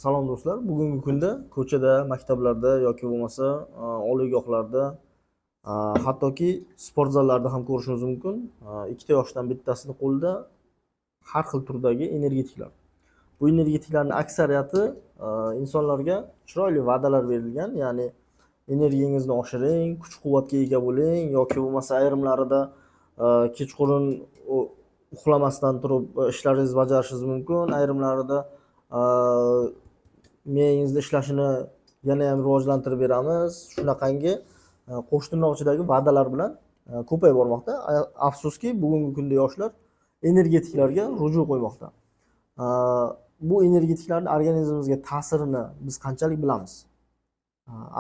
Salom do'stlar. Bugungi kunda ko'chada, maktablarda yoki bo'lmasa oliygohlarda, hattoki sport zallarida ham ko'rishimiz mumkin. Ikkita yoshdan bittasini qo'lida har xil turdagi energetiklar. Bu energetiklarning aksariyati insonlarga chiroyli va'dalar berilgan, ya'ni energiyangizni oshiring, kuch-quvvatga ega bo'ling yoki bo'lmasa ayrimlarida kechqurun uxlamasdan turib ishlaringizni bajarishingiz mumkin, ayrimlarida miyangizni ishlashini yana ham rivojlantirib beramiz. Shunaqangi qo'sh tirnoq ichidagi va'dalar bilan ko'payib bormoqda. Afsuski, bugungi kunda yoshlar energetiklarga ruju qo'ymoqda. Bu energetiklarning organizmimizga ta'sirini biz qanchalik bilamiz?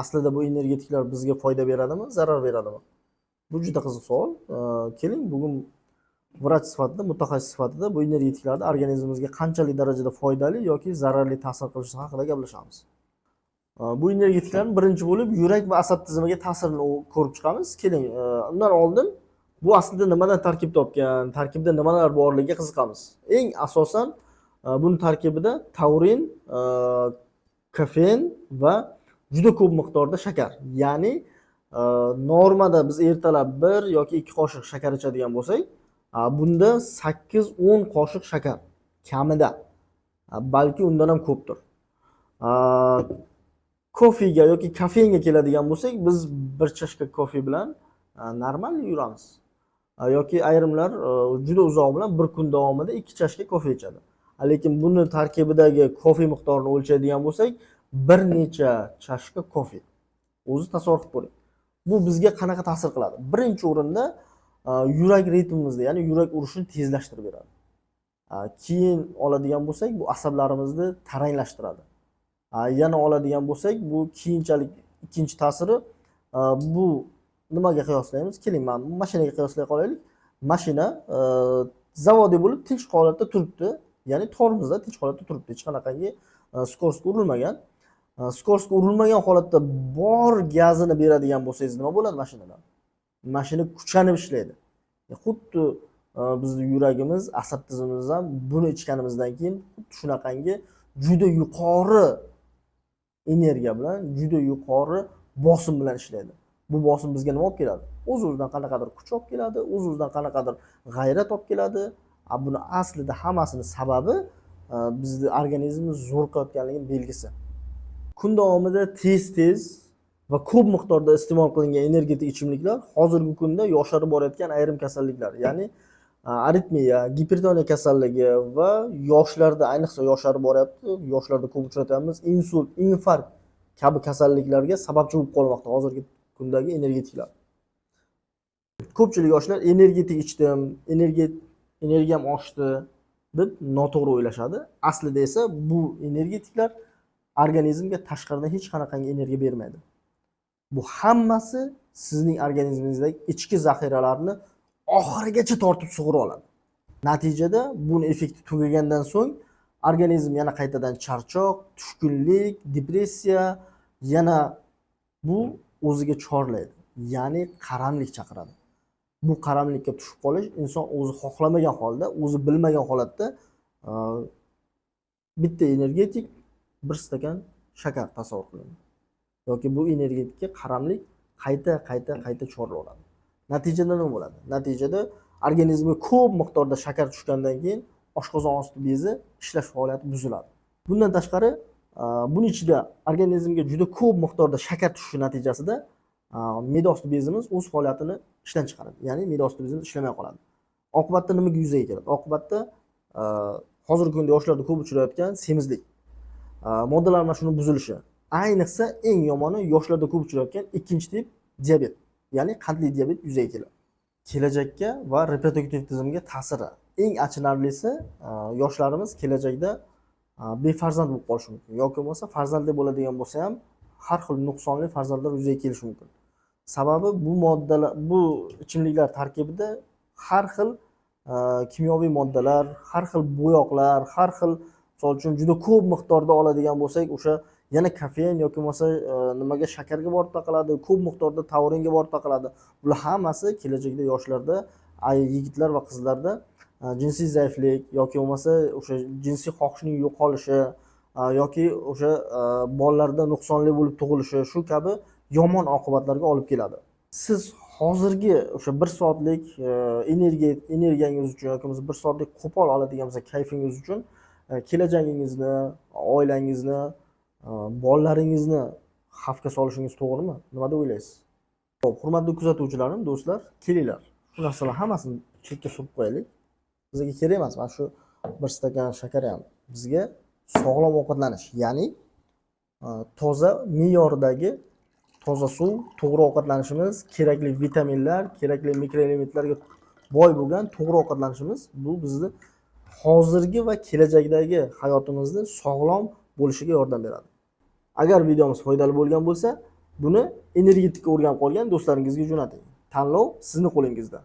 Aslida bu energetiklar bizga foyda beradimi, zarar beradimi? Bu juda qiziq savol. Keling, bugun vrach sifatida, mutaxassis sifatida bu energetiklarni organizmimizga qanchalik darajada foydali yoki zararli ta'sir qilishi haqida gaplashamiz. Bu energetiklarning birinchi bo'lib yurak va asab tizimiga ta'sirini ko'rib chiqamiz. Keling, undan oldin bu aslida nimadan tarkib topgan, tarkibda nimalar borligiga qiziqamiz. Eng asosan buni tarkibida taurin, kofein va juda ko'p miqdorda shakar. Ya'ni normada biz ertalab 1 yoki 2 qoshiq shakar ichadigan bo'lsak, bunda 8-10 qoshiq shakar kamida, balki undan ham ko'pdir. Kofega yoki kofeinga keladigan bo'lsak, biz bir chashka kofe bilan normal yuramiz. Yoki ayrimlar juda uzoq bilan bir kun davomida 2 chashka kofe ichadi. Lekin buni tarkibidagi kofe miqdorini o'lchaydigan bo'lsak, bir necha chashka kofe. O'zi tasavvur qilib ko'ring. Bu bizga qanaqa ta'sir qiladi? Birinchi o'rinda yurak ritmimizni, ya'ni yurak urishini tezlashtirib beradi. Keyin oladigan bo'lsak, bu asablarimizni taranglashtiradi. Yana oladigan bo'lsak, bu keyinchalik ikkinchi ta'siri bu nimaga qiyoslaymiz? Keling, men mashinaga qiyoslay qolaylik. Mashina zavodiy bo'lib tinch holatda turibdi, ya'ni tormozda tinch holatda turibdi. Hech qanaqangi skoroskga urilmagan. Skoroskga urilmagan holatda bor gazini beradigan bo'lsangiz nima bo'ladi mashinadan? Mashina kuchanib ishlaydi. Xuddi bizning yuragimiz, asab tizimimiz ham buni ichganimizdan keyin xuddi shunaqangi juda yuqori energiya bilan, juda yuqori bosim bilan ishlaydi. Bu bosim bizga nima olib keladi? O'z-o'zidan qanaqadir kuch olib keladi, o'z-o'zidan qanaqadir g'ayrat olib keladi. Buni aslida hammasini sababi bizning organizmimiz zo'riqayotganligining belgisi. Kun davomida tez-tez va ko'p miqdorda iste'mol qilingan energetik ichimliklar hozirgi kunda yosharib borayotgan ayrim kasalliklar, ya'ni aritmiya, gipertoniya kasalligi va yoshlarda, ayniqsa yosharib boryapti, yoshlarda ko'p uchratamiz, insult, infarkt kabi kasalliklarga sababchi bo'lib qolmoqda hozirgi kundagi energetiklar. Ko'pchilik yoshlar energetik ichdim, energiyam oshdi deb noto'g'ri o'ylashadi. Aslida esa bu energetiklar organizmga tashqaridan hech qanaqangi energiya bermaydi. Bu hammasi sizning organizmingizdagi ichki zaxiralarni oxirigacha tortib sug'ura oladi. Natijada buni effekti tugagandan so'ng organizm yana qaytadan charchoq, tushkunlik, depressiya, yana bu o'ziga chorlaydi. Ya'ni qaramlik chaqiradi. Bu qaramlikka tushib qolish inson o'zi xohlamagan holda, o'zi bilmagan holatda bitta energetik bir stakan shakar tasavvur qiling. Yoki bu energetikka qaramlik qayta chorlanadi. Natijada nima bo'ladi? Natijada organizmga ko'p miqdorda shakar tushgandan keyin oshqozon osti bezi ishlash faoliyati buziladi. Bundan tashqari, buning ichida organizmga juda ko'p miqdorda shakar tushishi natijasida me'da osti bezimiz o'z faoliyatini ishdan chiqaradi. Ya'ni me'da osti bezimiz ishlamay qoladi. Oqibatda nimaga yuzaga keladi? Oqibatda hozirgi kunda yoshlarda ko'p uchrayotgan semizlik, moddalar almashinuvi buzilishi, ayniqsa eng yomoni yoshlarda ko'p uchrayotgan ikkinchi tip diabet, ya'ni qandli diabet yuzaga keladi. Kelajakka va reproduktiv tizimga ta'siri. Eng achinarlisi, yoshlarimiz kelajakda befarzand bo'lib qolishi mumkin yoki bo'lmasa farzandli bo'ladigan bo'lsa ham har xil nuqsonli farzandlar yuzaga kelishi mumkin. Sababi bu moddalar, bu ichimliklar tarkibida har xil kimyoviy moddalar, har xil bo'yoqlar, har xil, misol uchun juda ko'p miqdorda oladigan bo'lsak, o'sha yana kofein yoki bo'lmasa nimaga shakarga borib taqaladi, ko'p miqdorda tauringa borib taqaladi. Bular hammasi kelajakda yoshlarda, yigitlar va qizlarda jinsiy zaiflik yoki bo'lmasa o'sha jinsiy xohishning yo'qolishi, yoki o'sha bolalarda nuqsonli bo'lib tug'ilishi shu kabi yomon oqibatlarga olib keladi. Siz hozirgi o'sha 1 soatlik energiyangiz uchun yoki bo'lmasa 1 soatlik qo'pol oladigan bo'lsa kayfingiz uchun kelajagingizni, oilangizni, bolalaringizni xavfga solishingiz to'g'rimi? Nima deb o'ylaysiz? Xo'p, hurmatli kuzatuvchilarim, do'stlar, kelinglar. Shu narsalar hammasini chetga surib qo'yaylik. Bizga kerak emas. Mana shu 1 stakan shakar ham bizga sog'lom ovqatlanish, ya'ni toza me'yordagi toza suv, to'g'ri ovqatlanishimiz, kerakli vitaminlar, kerakli mikroelementlarga boy bo'lgan to'g'ri ovqatlanishimiz bu bizni hozirgi va kelajakdagi hayotimizni sog'lom bo'lishiga yordam beradi. Agar videomiz foydali bo'lgan bo'lsa, buni energetika o'rganib qolgan do'stlaringizga jo'nating. Tanlov sizning qo'lingizda.